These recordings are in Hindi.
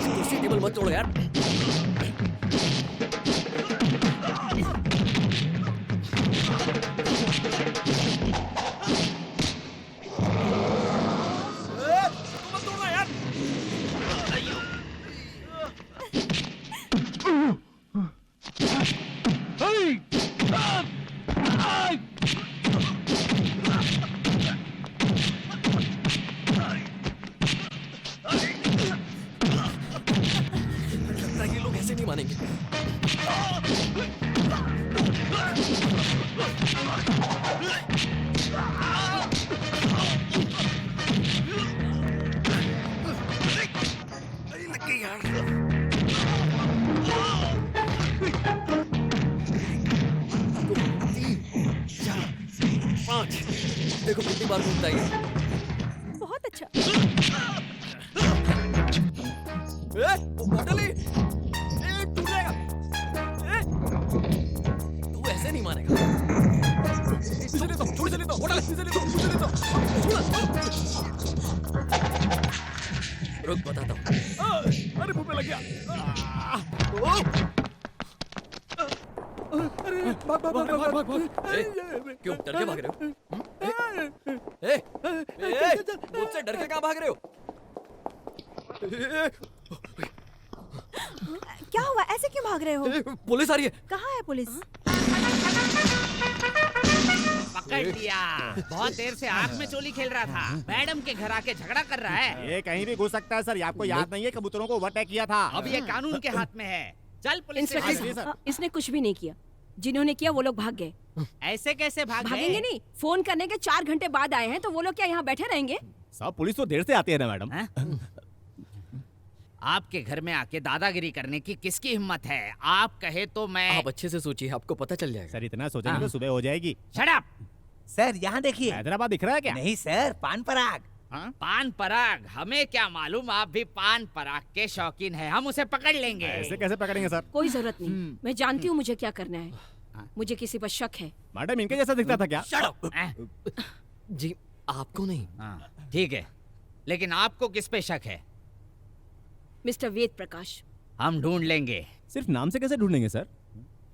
कुर्सी टेबल मत तोड़ो यार। ये लोग ऐसे नहीं मानेंगे। लग गई यार। 5 देखो कितनी बार घूमता है ये। बहुत अच्छा। टूट जाएगा। तू ऐसे नहीं मानेगा। चले तो, छोड़ चले तो, होटल चले तो, चले तो। रुक बताता हूँ। अरे मुंह पे लग गया। अरे भाग भाग भाग भाग भाग। क्यों डर के भाग रहे हो? मुझसे डर के कहाँ भाग रहे हो? क्या हुआ? ऐसे क्यों भाग रहे हो? पुलिस आ रही है। कहाँ है पुलिस? पकड़ लिया। बहुत देर से आग में चोली खेल रहा था। मैडम के घर आके झगड़ा कर रहा है। ये कहीं भी घुस सकता है सर। ये आपको याद नहीं है कबूतरों को ओवरटेक किया था? अब ये कानून के हाथ में है। चल पुलिस स्टेशन। इसने कुछ भी नहीं किया। जिन्होंने किया वो लोग भाग गए। ऐसे कैसे भागेंगे नहीं। फोन करने के 4 घंटे बाद आए हैं तो वो लोग क्या यहाँ बैठे रहेंगे? सब पुलिस तो देर से आती है ना मैडम। आपके घर में आके दादागिरी करने की किसकी हिम्मत है? आप कहे तो मैं। आप अच्छे से सोचिए, आपको पता चल जाएगा। सर इतना सोचेंगे तो सुबह हो जाएगी। Shut up. सर यहाँ देखिए। हैदराबाद दिख रहा है क्या? नहीं सर, पान पराग। पान पराग? हमें क्या मालूम आप भी पान पराग के शौकीन हैं। हम उसे पकड़ लेंगे। ऐसे कैसे पकड़ेंगे सर? कोई जरूरत नहीं। मैं जानती हूँ मुझे क्या करना है। मुझे किसी पर शक है। मैडम इनके जैसा दिखता था क्या? Shut up. जी आपको नहीं। ठीक है, लेकिन आपको किस पे शक है? मिस्टर वेद प्रकाश। हम ढूंढ लेंगे। सिर्फ नाम से कैसे ढूंढेंगे सर?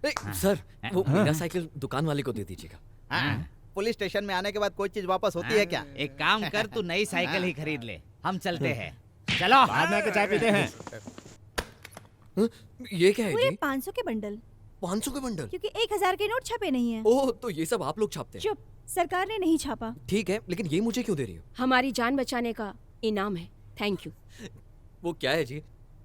सर वो मेरा साइकिल दुकान वाले को दे दीजिएगा। पुलिस स्टेशन में आने के बाद कोई चीज वापस होती है क्या? एक काम कर, तू नई साइकिल ही खरीद ले। हम चलते हैं। चलो बाद में आके चाय पीते हैं। ये क्या है पूरे जी? 500 के बंडल। 500 के बंडल? क्योंकि 1000 के नोट छपे नहीं है। ओह तो ये सब आप लोग छापते हैं? चुप, सरकार ने नहीं छापा। ठीक है, लेकिन ये मुझे क्यों दे रही हो? हमारी जान बचाने का इनाम है। Thank you. वो क्या है जी?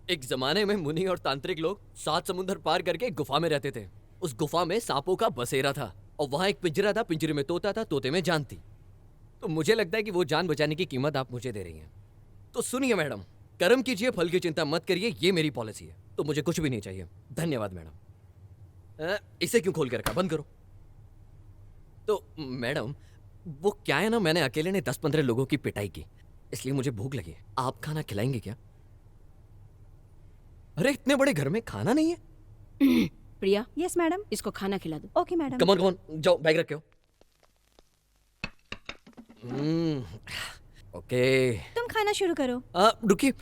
एक जमाने में मुनि और तांत्रिक लोग 7 समुंदर पार करके एक गुफा में रहते थे। उस गुफा में सांपों का बसेरा था और वहाँ एक पिंजरा था, पिंजरे में तोता था, तोते में जान थी। तो मुझे लगता है कि वो जान बचाने की कीमत आप मुझे दे रही हैं। तो सुनिए मैडम, कर्म कीजिए, फल की चिंता मत करिए, ये मेरी पॉलिसी है। तो मुझे कुछ भी नहीं चाहिए। धन्यवाद मैडम। इसे क्यों खोल के रखा? बंद करो। तो मैडम वो क्या है ना, मैंने अकेले ने 10-15 लोगों की पिटाई की, इसलिए मुझे भूख लगी है। आप खाना खिलाएंगे क्या? अरे इतने बड़े घर में खाना नहीं है? प्रिया। Yes madam. इसको खाना खिला दो। Okay madam. कम ऑन जाओ, बैग रखे हो। ओके तुम खाना शुरू करो। रुकिए,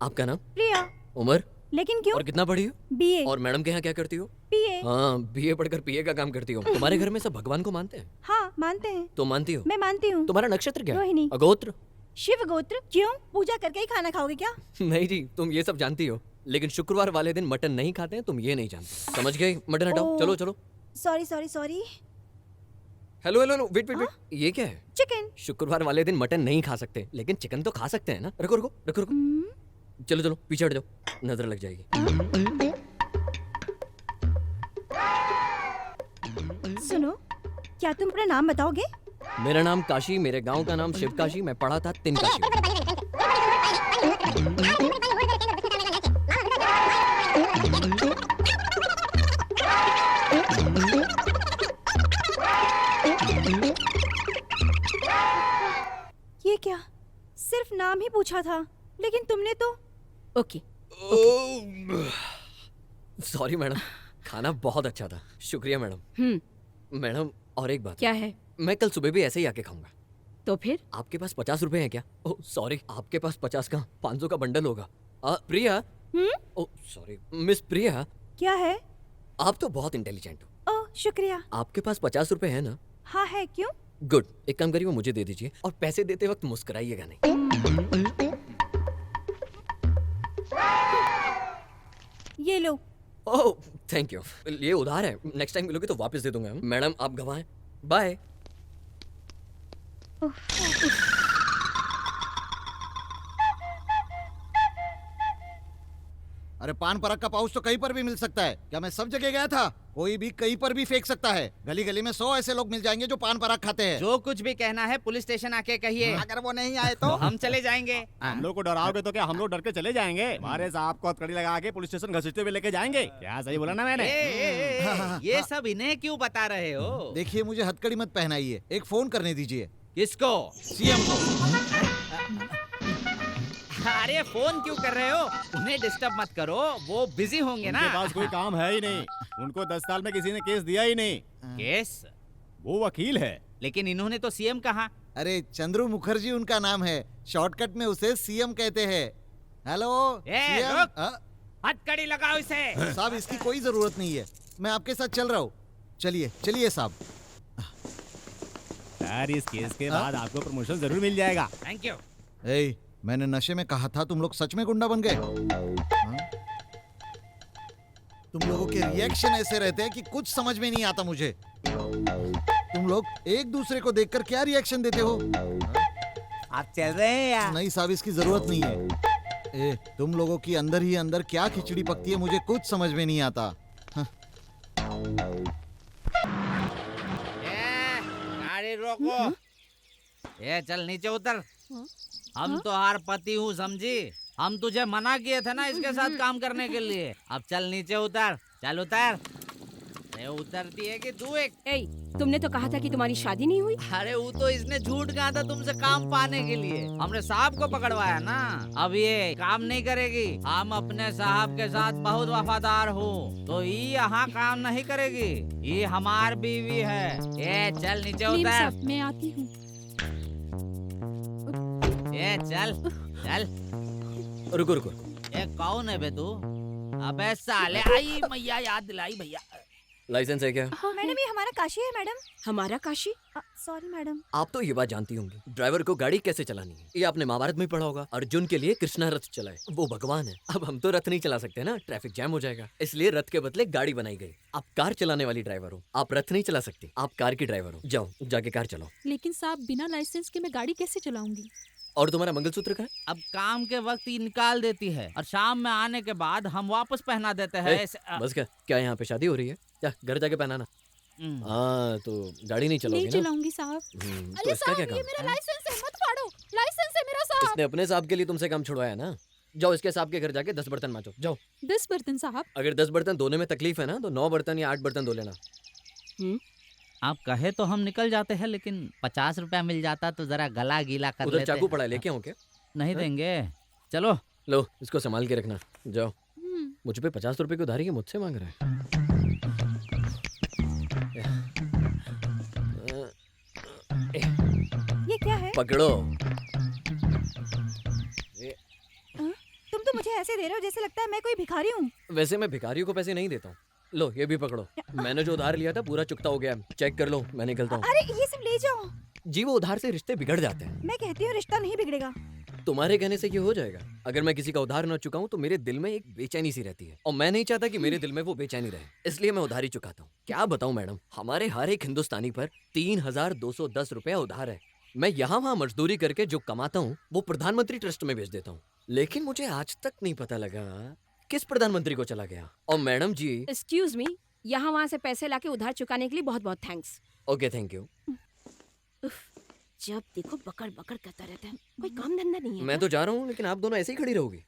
आपका नाम? प्रिया। उम्र? लेकिन क्यों? और कितना पढ़ी हो? बीए। और मैडम के यहाँ क्या करती हो? बीए। हाँ, बीए पढ़कर पीए का काम करती हो। तुम्हारे घर में सब भगवान को मानते हैं? हाँ मानते हैं। तो मानती हो? मैं मानती हूँ। तुम्हारा नक्षत्र क्या है? रोहिणी। अगोत्र? शिव गोत्र। क्यों? पूजा करके ही खाना खाओगे क्या? नहीं जी, तुम ये सब जानती हो, लेकिन शुक्रवार वाले दिन मटन नहीं खाते हैं, तुम ये नहीं जानते। समझ गई? मटन हटाओ। चलो चलो। Sorry sorry sorry. Hello hello, wait wait wait, ये क्या है? चिकन। शुक्रवार वाले दिन मटन नहीं खा सकते, लेकिन चिकन तो खा सकते हैं ना। रुको रुको रुको रुको। चलो चलो पीछे हट जाओ, नजर लग जाएगी। सुनो, क्या तुम अपना नाम बताओगे? मेरा नाम काशी, मेरे गांव का नाम शिवकाशी, मैं पढ़ा था तिनकाशी में। ये क्या? सिर्फ नाम ही पूछा था, लेकिन तुमने तो ओके। सॉरी मैडम, खाना बहुत अच्छा था, शुक्रिया मैडम। मैडम और एक बात, क्या है? मैं कल सुबह भी ऐसे ही आके खाऊंगा। तो फिर आपके पास 50 रुपए हैं क्या? ओह सॉरी, आपके पास 50 का 500 का बंडल होगा। प्रिया, ओह सॉरी मिस प्रिया, क्या है? आप तो बहुत इंटेलिजेंट हो। ओह शुक्रिया। आपके पास 50 रुपए है ना? हाँ है, क्यों? गुड, एक काम करिए वो मुझे दे दीजिए और पैसे देते वक्त मुस्कुराइएगा नहीं। ये लो। ओह थैंक यू, ये उधार है, नेक्स्ट टाइम मिलोगे तो वापस दे दूंगा। मैडम आप गवाएं, बाय। अरे पान पराग का पाउच तो कहीं पर भी मिल सकता है। क्या मैं सब जगह गया था? कोई भी कहीं पर भी फेंक सकता है। गली गली में 100 ऐसे लोग मिल जाएंगे जो पान पराग खाते हैं। जो कुछ भी कहना है पुलिस स्टेशन आके कहिए। अगर वो नहीं आए तो तो हम चले जाएंगे। हम लोग को डराओगे तो क्या हम लोग डर के चले जाएंगे? हमारे साहब को हथकड़ी लगा के पुलिस स्टेशन घसीटते हुए लेके जाएंगे। क्या सही बोला ना मैंने? ये सब इन्हें क्यों बता रहे हो? देखिए मुझे हथकड़ी मत पहनाइए, एक फोन करने दीजिए किसको? सीएम को। अरे फोन क्यों कर रहे हो? उन्हें डिस्टर्ब मत करो, वो बिजी होंगे ना। उनके पास कोई काम है ही नहीं। उनको 10 साल में किसी ने केस दिया ही नहीं। केस? वो वकील है। लेकिन इन्होंने तो सीएम कहा। अरे चंद्रू मुखर्जी उनका नाम है, शॉर्टकट में उसे सीएम कहते हैं। Hello CM. रुक। हथकड़ी लगाओ इसे। साहब इसकी कोई जरूरत नहीं है, मैं आपके साथ चल रहा हूँ। चलिए चलिए साहब। यार इस केस के बाद आपको प्रमोशन जरूर मिल जाएगा। Thank you. ए, मैंने नशे में कहा था तुम लोग सच में गुंडा बन गए। हाँ? तुम लोगों के रिएक्शन ऐसे रहते हैं कि कुछ समझ में नहीं आता मुझे। तुम लोग एक दूसरे को देखकर क्या रिएक्शन देते हो? आप चल रहे हैं या? नहीं साहब इसकी जरूरत नहीं है। ए, तुम लोगों की अंदर ही अंदर क्या खिचड़ी पकती है मुझे कुछ समझ में नहीं आता। हाँ। गाड़ी रोको। ये चल नीचे उतर। हम तो हार पति हूँ समझी। हम तुझे मना किए थे ना इसके साथ काम करने के लिए। अब चल नीचे उतर। चल उतर। ये उतरती है कि तू एक। ए, तुमने तो कहा था कि तुम्हारी शादी नहीं हुई। अरे वो तो इसने झूठ कहा था तुमसे काम पाने के लिए। हमने साहब को पकड़वाया ना। अब ये काम नहीं करेगी। हम अपने साहब के साथ बहुत वफादार हूँ, तो ये यहाँ काम नहीं करेगी। ये हमार बीवी है। ये चल नीचे नीम उतर। साहब, मैं आती हूँ। ये चल चल। रुको रुको, ये कौन है बे तू? अबे साले, आई मैया याद दिलाई भैया। लाइसेंस है क्या? मैडम ये हमारा काशी है मैडम। हमारा काशी? Sorry madam. आप तो ये बात जानती होंगी, ड्राइवर को गाड़ी कैसे चलानी है। ये आपने महाभारत में पढ़ा होगा, अर्जुन के लिए कृष्णा रथ चलाए, वो भगवान है। अब हम तो रथ नहीं चला सकते ना, ट्रैफिक जैम हो जाएगा, इसलिए रथ के बदले गाड़ी बनाई गई। आप कार चलाने वाली ड्राइवर हो, आप रथ नहीं चला सकती, आप कार की ड्राइवर हो। जाओ जाके कार चलाओ। लेकिन साहब बिना लाइसेंस के मैं गाड़ी कैसे चलाऊंगी? और तुम्हारा मंगलसूत्र का है? अब काम के वक्त ही निकाल देती है और शाम में आने के बाद हम वापस पहना देते हैं। बस क्या यहाँ पे शादी हो रही है क्या? घर जाके पहनाना। हाँ तो गाड़ी नहीं चलाओगी नहीं ना? चलाऊंगी साहब। तो इसका क्या काम? ये मेरा लाइसेंस है, मत फाड़ो। लाइसेंस है मेरा साहब। इसने अपने साहब के लिए तुमसे काम छुड़वाया ना। जाओ इसके साहब के घर जाके 10 बर्तन मांजो, जाओ। 10 बर्तन साहब? अगर 10 बर्तन धोने में तकलीफ है ना तो 9 बर्तन या 8 बर्तन धो लेना। आप कहे तो हम निकल जाते हैं, लेकिन 50 रुपया मिल जाता तो जरा गला गीला कर उधर लेते। चाकू पड़ा है, लेके आऊं क्या? नहीं देंगे। चलो लो इसको संभाल के रखना, जाओ। मुझ पे 50 रुपए की उधारी है, मुझसे मांग रहा है। ये क्या है? पकड़ो। तुम तो मुझे ऐसे दे रहे हो जैसे लगता है मैं कोई भिखारी हूँ। वैसे मैं भिखारियों को पैसे नहीं देता हूँ। लो ये भी पकड़ो। मैंने जो उधार लिया था पूरा चुकता हो गया, चेक कर लो, मैं निकलता हूँ। अरे ये सब ले जाओ। जी वो उधार से रिश्ते बिगड़ जाते हैं। मैं कहती हूँ रिश्ता नहीं बिगड़ेगा। तुम्हारे कहने से ये हो जाएगा। अगर मैं किसी का उधार न चुकाऊं तो मेरे दिल में एक बेचैनी सी रहती है, और मैं नहीं चाहता कि मेरे दिल में वो बेचैनी रहे, इसलिए मैं उधारी चुकाता हूँ। क्या बताऊं मैडम, हमारे हर एक हिंदुस्तानी पर 3210 रुपया उधार है। मैं यहाँ वहाँ मजदूरी करके जो कमाता हूँ वो प्रधानमंत्री ट्रस्ट में भेज देता हूँ, लेकिन मुझे आज तक नहीं पता लगा किस प्रधानमंत्री को चला गया। और मैडम जी, एक्सक्यूज मी, यहाँ वहाँ से पैसे लाके उधार चुकाने के लिए बहुत बहुत थैंक्स। Okay thank you. जब देखो बकड़ बकड़ करता रहता है, कोई काम धंधा नहीं है मैं तो जा रहा हूँ, लेकिन आप दोनों ऐसे ही खड़ी रहोगी?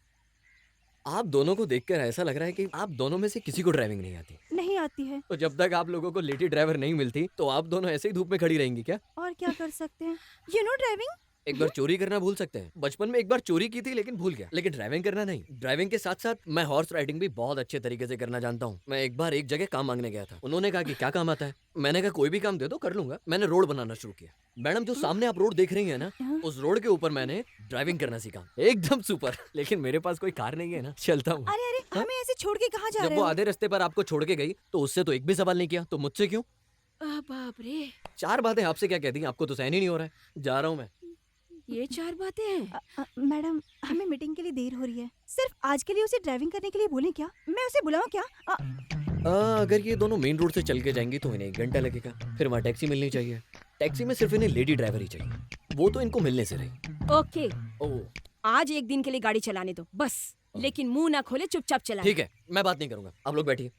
आप दोनों को देखकर ऐसा लग रहा है कि आप दोनों में से किसी को ड्राइविंग नहीं आती। नहीं आती है। तो जब तक आप लोगों को लेडी ड्राइवर नहीं मिलती तो आप दोनों ऐसे ही धूप में खड़ी रहेंगी क्या? और क्या कर सकते हैं? You know driving? एक बार चोरी करना भूल सकते हैं। बचपन में एक बार चोरी की थी लेकिन भूल गया, लेकिन ड्राइविंग करना नहीं। ड्राइविंग के साथ साथ मैं हॉर्स राइडिंग भी बहुत अच्छे तरीके से करना जानता हूँ। मैं एक बार एक जगह काम मांगने गया था। उन्होंने कहा कि क्या काम आता है? मैंने कहा कोई भी काम दे दो, कर लूंगा। मैंने रोड बनाना शुरू किया। मैडम जो सामने आप रोड देख रही है ना, उस रोड के ऊपर मैंने ड्राइविंग करना सीखा। एकदम सुपर। लेकिन मेरे पास कोई कार नहीं है ना, चलता हूँ। अरे अरे, हमें ऐसे छोड़ के कहाँ जा जब रहे वो हो? आधे रास्ते पर आपको छोड़ के गई तो उससे तो एक भी सवाल नहीं किया, तो मुझसे क्यों? बाप रे, 4 बातें आपसे क्या कहती हैं? आपको तो सहन ही नहीं हो रहा है। जा रहा हूँ मैं। ये 4 बातें हैं। मैडम, हमें मीटिंग के लिए देर हो रही है। सिर्फ आज के लिए उसे ड्राइविंग करने के लिए बोलें क्या? मैं उसे बुलाऊं क्या? अगर ये दोनों मेन रोड से चल के जाएंगी तो इन्हें 1 घंटा लगेगा। फिर वहाँ टैक्सी मिलनी चाहिए। टैक्सी में सिर्फ इन्हें लेडी ड्राइवर ही चाहिए, वो तो इनको मिलने से रही। ओके, ओह आज एक दिन के लिए गाड़ी चलाने दो बस, लेकिन मुंह ना खोले, चुपचाप चलाए। ठीक है, मैं बात नहीं करूंगा, आप लोग बैठिए।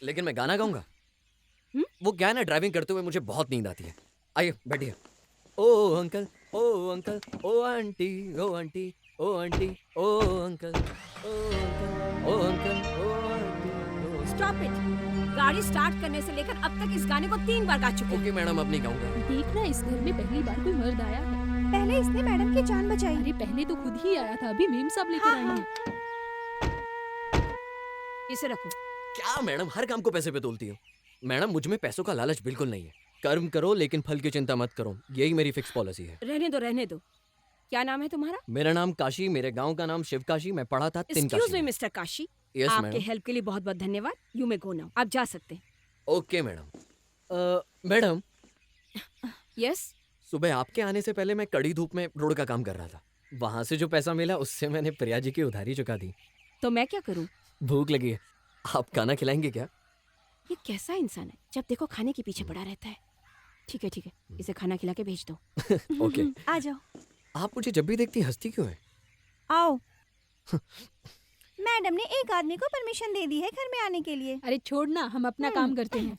लेकिन मैं गाना गाऊंगा। वो क्या है ना, ड्राइविंग करते हुए मुझे बहुत नींद आती है। आइए बैठिए। ओ अंकल, ओ अंकल, ओ आंटी, ओ आंटी, ओ आंटी, ओ अंकल, ओ अंकल, ओ अंकल, ओ आंटी। Stop it. गाड़ी स्टार्ट करने से लेकर अब तक इस गाने को 3 बार गा चुके हैं। ओके मैडम, अब नहीं गाऊंगा। देखना, इस घर में पहली बार कोई मर्द आया है। पहले इसने मैडम की जान बचाई। अरे पहले तो खुद ही आया था, अभी मेम साहब लेकर आए हैं। इसे रखो। क्या मैडम, हर काम को पैसे पे तोलती हो? मैडम मुझ में पैसों का लालच बिल्कुल नहीं है। कर्म करो लेकिन फल की चिंता मत करो, यही मेरी फिक्स पॉलिसी है। रहने दो, रहने दो। क्या नाम है तुम्हारा? मेरा नाम काशी, मेरे गांव का नाम शिव काशी। मैं पढ़ा था एक्सक्यूज तिनकाशी मी में। मिस्टर काशी, यस आपके मैडम। हेल्प के लिए बहुत बहुत धन्यवाद। यू मे गो नाउ, आप जा सकते हैं। Okay madam. मैडम, यस, सुबह आपके आने से पहले मैं कड़ी धूप में रोड का काम कर रहा था। वहां से जो पैसा मिला उससे मैंने प्रिया जी की उधारी चुका दी। तो मैं क्या करूं? भूख लगी है, आप खाना खिलाएंगे क्या? ये कैसा इंसान है, जब देखो खाने के पीछे पड़ा रहता है। ठीक है ठीक है, इसे खाना खिला के भेज दो। ओके। आ जाओ। आप मुझे जब भी देखती हंसती क्यों है? आओ। मैडम ने एक आदमी को परमिशन दे दी है घर में आने के लिए। अरे छोड़ना, हम अपना काम करते हैं।